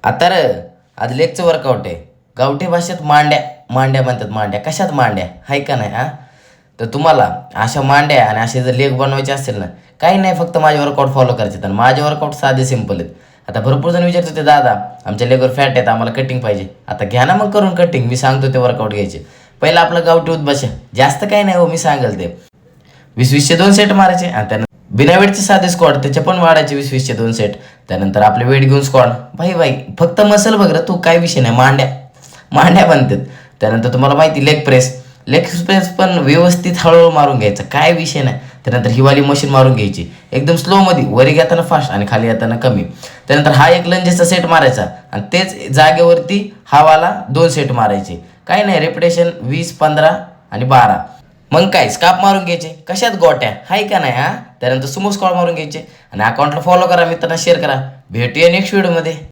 आता आज लेगचं वर्कआउट आहे. गावठी भाषेत मांड्या मांड्या म्हणतात. मांड्या कशात मांड्या हाय का नाही हा? तर तुम्हाला अशा मांड्या आणि असे जर लेग बनवायचे असेल ना, काही नाही, फक्त माझे वर्कआउट फॉलो करायचे. आणि माझे वर्कआउट साधे सिंपल आहेत. आता भरपूर जण विचारत होते, दादा आमच्या लेगवर फॅट आहेत, आम्हाला कटिंग पाहिजे. आता घ्या ना मग करून कटिंग. मी सांगतो ते वर्कआउट घ्यायचे. पहिलं आपलं गावठी उद्भाषा, जास्त काही नाही हो, मी सांगेल ते 20-20चे 2 सेट मारायचे. आणि त्यानंतर बिना वेटचे साधे स्क्वॉट, त्याचे पण वाढायचे 20-20चे 2 सेट. त्यानंतर आपले वेट घेऊन स्क्वॉट. भाई फक्त मसल बघ तू, काय विषय नाही. मांड्या मांड्या बनतात. त्यानंतर तुम्हाला माहिती लेग प्रेस. लेग प्रेस पण व्यवस्थित हळूहळू मारून घ्यायचं, काय विषय नाही. त्यानंतर हिवाली मशीन मारून घ्यायची एकदम स्लोमध्ये, वरी घेताना फास्ट आणि खाली येताना कमी. त्यानंतर हा एक लंजेसचा सेट मारायचा आणि तेच जागेवरती हावाला 2 सेट मारायचे. काय नाही, रेपिटेशन 20, 15 आणि 12. मग काय स्काप मारून घ्यायचे, कशात गोट्या हाय का नाही हा. त्यानंतर सुमो स्क्वॉट मारून घ्यायचे. आणि अकाउंटला फॉलो करा, मित्रांना शेअर करा. भेटूया नेक्स्ट व्हिडिओमध्ये.